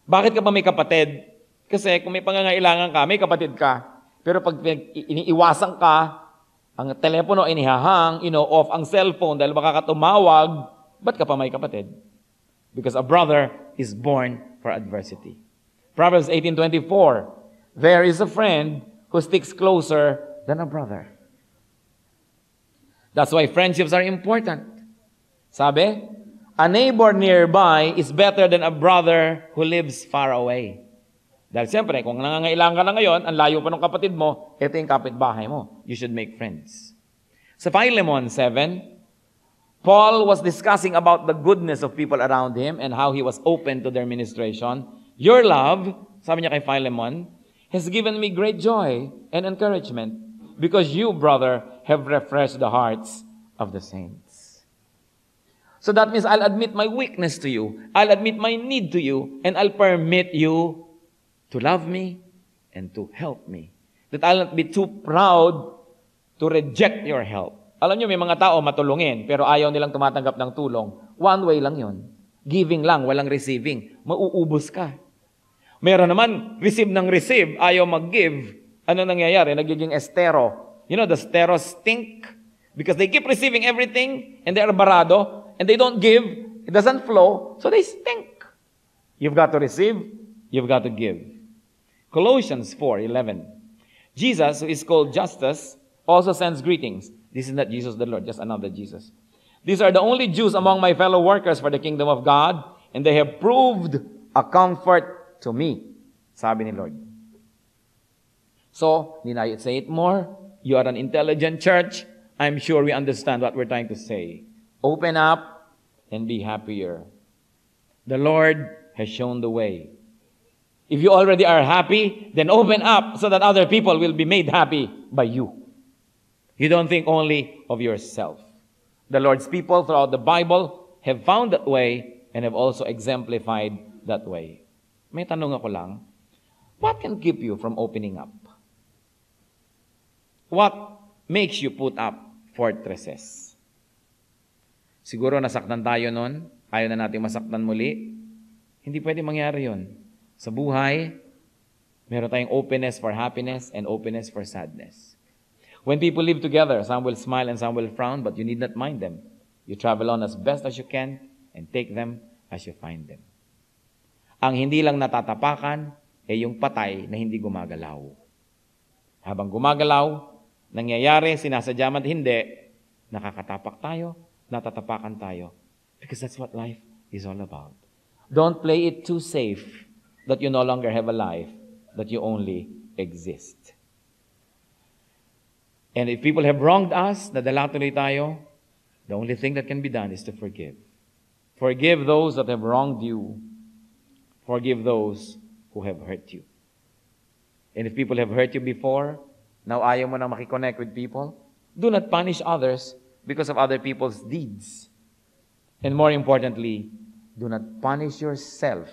Bakit ka ba may kapatid? Kasi kung may pangangailangan ka, may kapatid ka. Pero pag iniiwasan ka, ang telepono inihahang, off ang cellphone dahil baka ka tumawag, ba't ka pa may kapatid? Because a brother is born for adversity. Proverbs 18:24, there is a friend who sticks closer than a brother. That's why friendships are important. Sabi, a neighbor nearby is better than a brother who lives far away. Dahil siyempre, kung nangangailangan ka na ngayon, ang layo pa ng kapatid mo, ito yung kapitbahay mo. You should make friends. Sa Philemon 7, Paul was discussing about the goodness of people around him and how he was open to their ministration. Your love, sabi niya kay Philemon, has given me great joy and encouragement because you, brother, have refreshed the hearts of the saints. So that means I'll admit my weakness to you. I'll admit my need to you, and I'll permit you to love me and to help me. That I'll not be too proud to reject your help. Alam niyo, may mga tao matulungin, pero ayaw nilang tumatanggap ng tulong. One way lang yon. Giving lang, walang receiving. Mauubos ka. Meron naman, receive ng receive, ayaw mag-give. Ano nangyayari? Nagiging estero. You know, the stero stink because they keep receiving everything and they're barado and they don't give. It doesn't flow, so they stink. You've got to receive, you've got to give. Colossians 4:11. Jesus, who is called Justus, also sends greetings. This is not Jesus the Lord, just another Jesus. These are the only Jews among my fellow workers for the kingdom of God, and they have proved a comfort to me. Sabi ni Lord. So, need I say it more? You are an intelligent church. I'm sure we understand what we're trying to say. Open up and be happier. The Lord has shown the way. If you already are happy, then open up so that other people will be made happy by you. You don't think only of yourself. The Lord's people throughout the Bible have found that way and have also exemplified that way. May tanong ako lang, what can keep you from opening up? What makes you put up fortresses? Siguro nasaktan tayo nun, ayaw na natin masaktan muli. Hindi pwede mangyari yun. Sa buhay, meron tayong openness for happiness and openness for sadness. When people live together, some will smile and some will frown, but you need not mind them. You travel on as best as you can and take them as you find them. Ang hindi lang natatapakan ay yung patay na hindi gumagalaw. Habang gumagalaw, nangyayari, sinasadya man hindi, nakakatapak tayo, natatapakan tayo. Because that's what life is all about. Don't play it too safe that you no longer have a life, that you only exist. And if people have wronged us, nadala tuloy tayo, the only thing that can be done is to forgive. Forgive those that have wronged you. Forgive those who have hurt you. And if people have hurt you before, now ayaw mo na makiconnect with people, do not punish others because of other people's deeds. And more importantly, do not punish yourself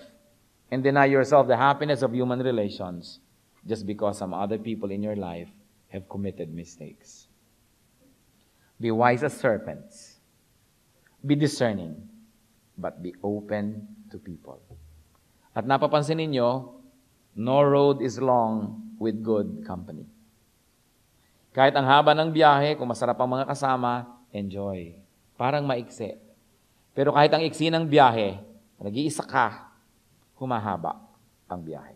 and deny yourself the happiness of human relations just because some other people in your life have committed mistakes. Be wise as serpents. Be discerning, but be open to people. At napapansin ninyo, no road is long with good company. Kahit ang haba ng biyahe, kung masarap ang mga kasama, enjoy. Parang maiksi. Pero kahit ang iksi ng biyahe, nag-iisa ka, humahaba ang biyahe.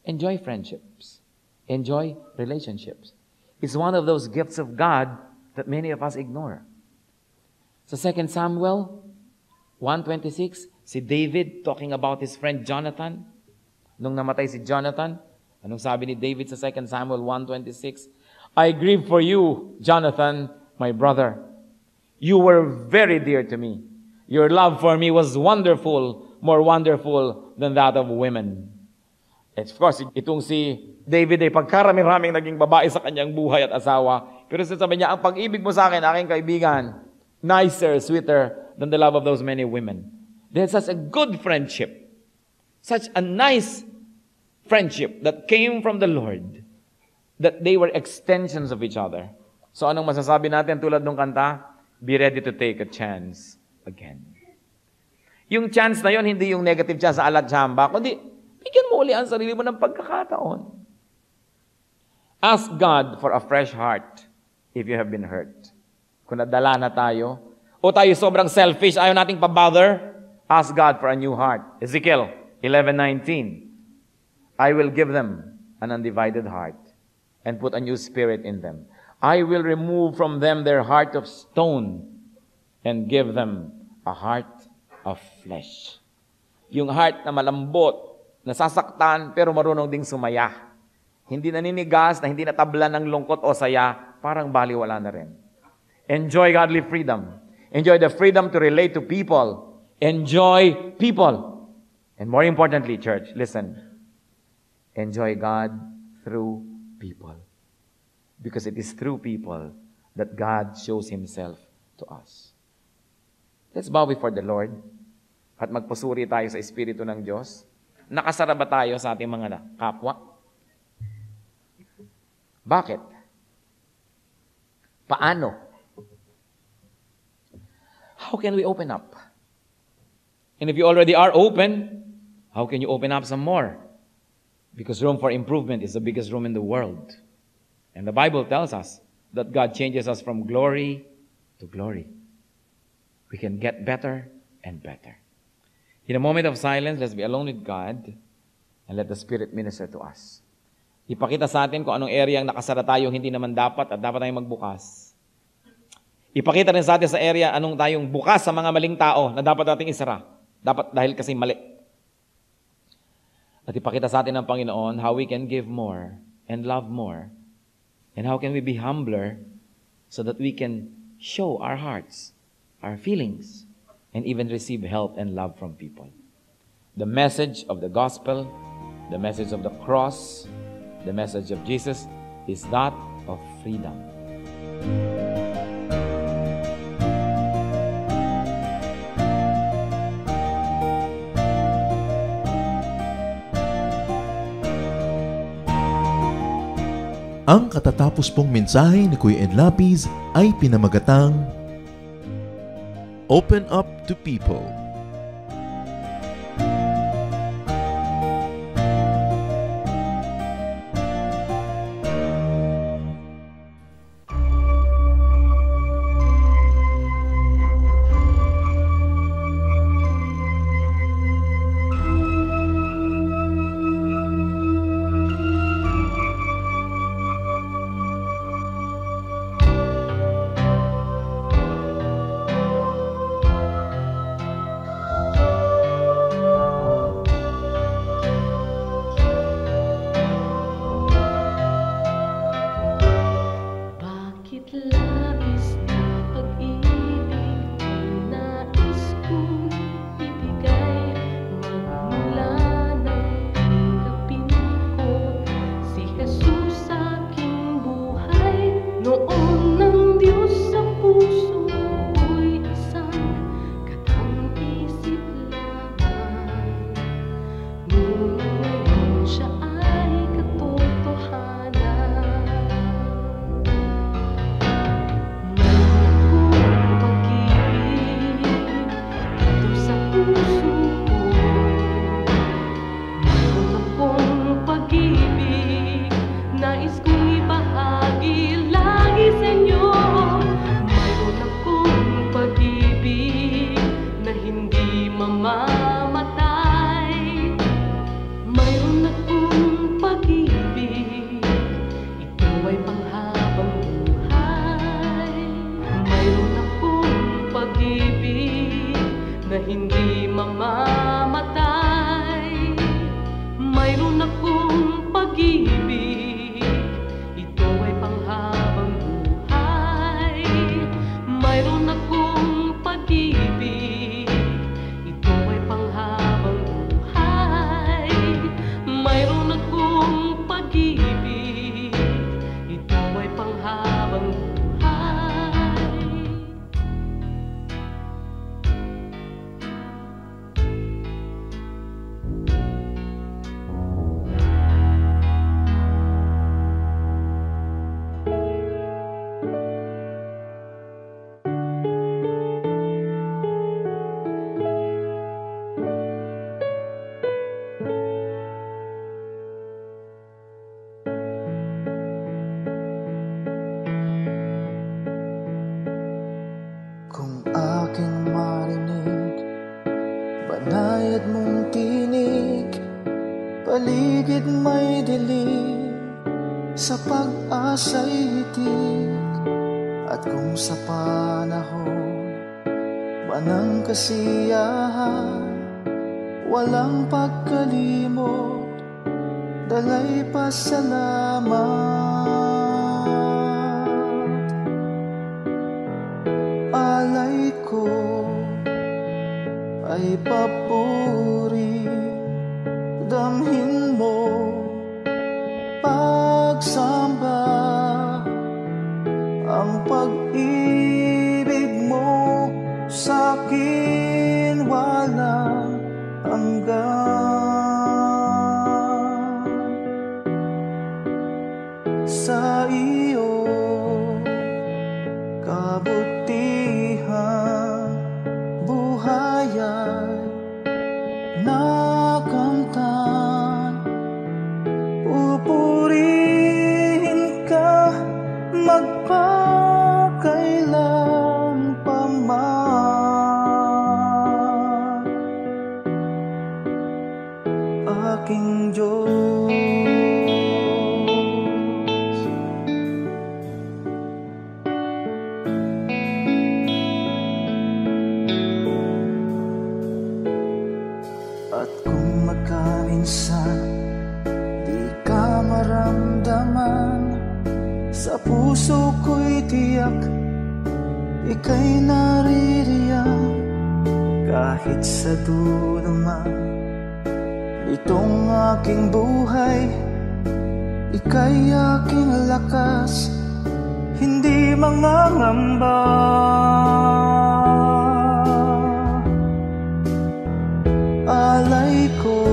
Enjoy friendships. Enjoy relationships. It's one of those gifts of God that many of us ignore. Sa 2 Samuel 1:26, si David talking about his friend Jonathan. Nung namatay si Jonathan, anong sabi ni David sa 2 Samuel 1:26? I grieve for you, Jonathan, my brother. You were very dear to me. Your love for me was wonderful, more wonderful than that of women. Of course, itong si David ay pagkarami-raming naging babae sa kanyang buhay at asawa. Pero sabi niya, ang pag-ibig mo sa akin, aking kaibigan, nicer, sweeter than the love of those many women. They had such a good friendship. Such a nice friendship that came from the Lord. That they were extensions of each other. So anong masasabi natin tulad ng kanta? Be ready to take a chance again. Yung chance na yon hindi yung negative chance sa alatsamba, kundi bigyan mo uli ang sarili mo ng pagkakataon. Ask God for a fresh heart if you have been hurt. Kung nadala na tayo, o tayo sobrang selfish, ayaw nating pabother, ask God for a new heart. Ezekiel 11:19, I will give them an undivided heart and put a new spirit in them. I will remove from them their heart of stone and give them a heart of flesh. Yung heart na malambot, nasasaktan, pero marunong ding sumaya. Hindi naninigas, na hindi natabla ng lungkot o saya, parang baliwala na rin. Enjoy godly freedom. Enjoy the freedom to relate to people. Enjoy people. And more importantly, church, listen. Enjoy God through people. Because it is through people that God shows Himself to us. Let's bow before the Lord at magpusuri tayo sa Espiritu ng Diyos. Nakasara ba tayo sa ating mga kapwa? Bakit? Paano? How can we open up? And if you already are open, how can you open up some more? Because room for improvement is the biggest room in the world. And the Bible tells us that God changes us from glory to glory. We can get better and better. In a moment of silence, let's be alone with God and let the Spirit minister to us. Ipakita sa atin kung anong area ang nakasara tayo hindi naman dapat at dapat tayong magbukas. Ipakita rin sa atin sa area anong tayong bukas sa mga maling tao na dapat nating isara. Dapat dahil kasi mali. At ipakita sa atin ng Panginoon how we can give more and love more. And how can we be humbler so that we can show our hearts, our feelings, and even receive help and love from people. The message of the gospel, the message of the cross, the message of Jesus is that of freedom. Ang katatapos pong mensahe ni Kuya Ed Lapiz ay pinamagatang Open Up to People. Kung aking marinig, banayad mong tinig, paligid may dilim, sa pag-asa'y hitik. At kung sa panahon ba ng kasiyahan, walang pagkalimot, dalay pasalamat. Alay ko ay papuri, damhin mo pagsamba, ang pag-ibig mo sa'kin walang hanggan. Sa iyo kabutihan, buhay ay nakamtan. Pupurihin ka magpakailan pa man, aking Diyos. tiyak ika'y naririyan kahit sa dulo man itong aking buhay. Ika'y aking lakas, hindi mangangamba. Alay ko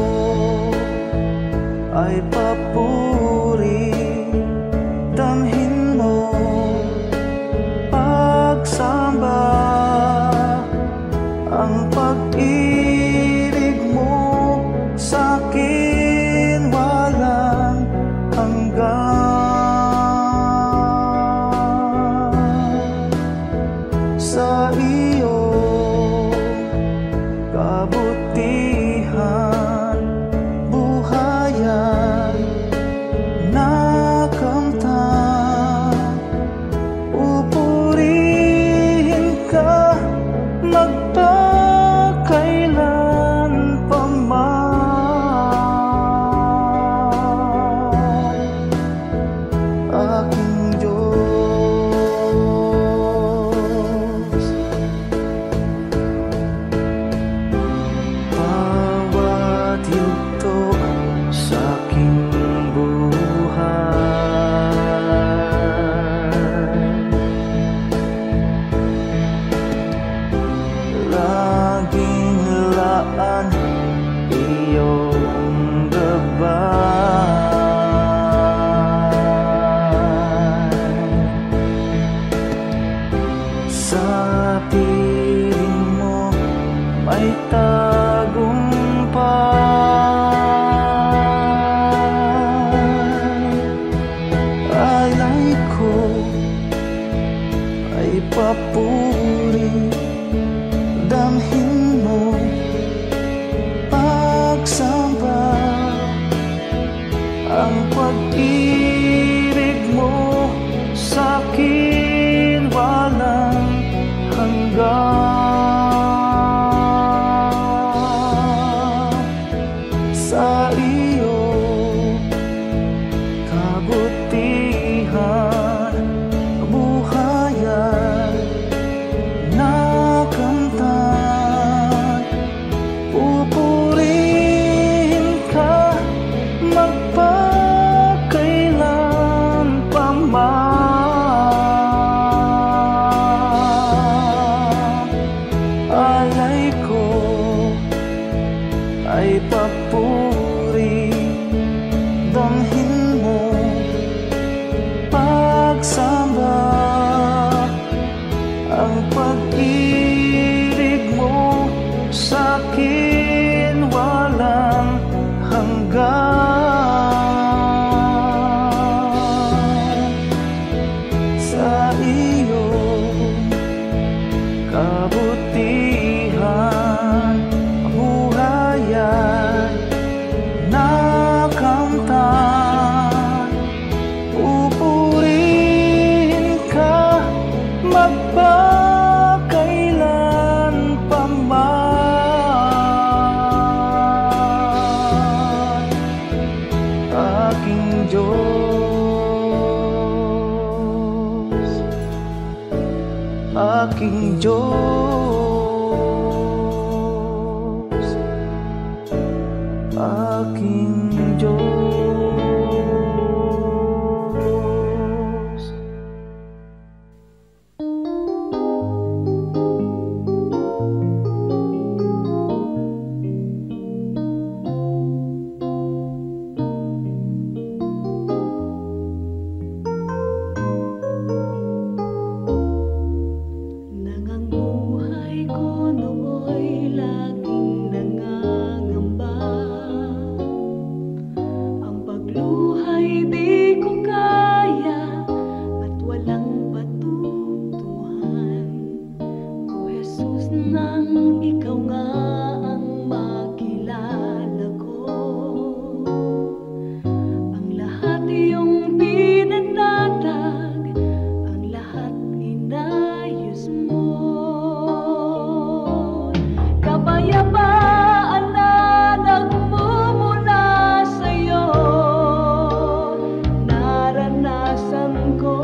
ay papuri, damhin mo pagsamba. Ang pag-ibig mo sa'kin walang hanggan. Sa iyong kabutihan buhay ay nakamtan. Pupurihin ka magpakailan pa man, aking Diyos. Bawat yugto sa aking buhay, laging laan iyong gabay. Sa piling mo may tagumpay. Alay ko ay papuri, damhin mo pagsamba. Ang pag-ibig mo sa'kin walang hanggan. Sa iyong kabutihan buhay ay nakamtan. Pupurihin ka magpakailan pa man. Alay ko ay papuri, damhin mo pagsamba. Ang pag-ibig mo sa'kin walang hanggan. Sa iyong kabutihan buhay ay nakamtan. Pupurihin ka magpakailan pa man, aking Diyos, aking Diyos, aking Diyos. Nang ang buhay ko nooy laging nangangamba, ang pagluhay di ko kaya at walang patutuhan. O Jesus, nang ikaw nga ang makilala ko, ang lahat iyong pinagtatag, ang lahat inayos mo. Kapayapaan na nagmumula sa'yo, naranasan ko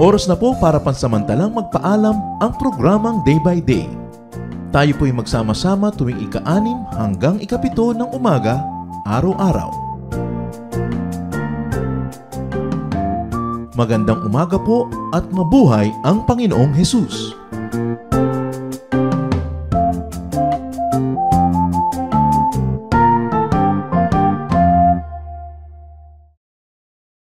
Oras na po para pansamantalang magpaalam ang programang Day by Day. Tayo po'y magsama-sama tuwing ika-6 hanggang ika-7 ng umaga, araw-araw. Magandang umaga po at mabuhay ang Panginoong Hesus!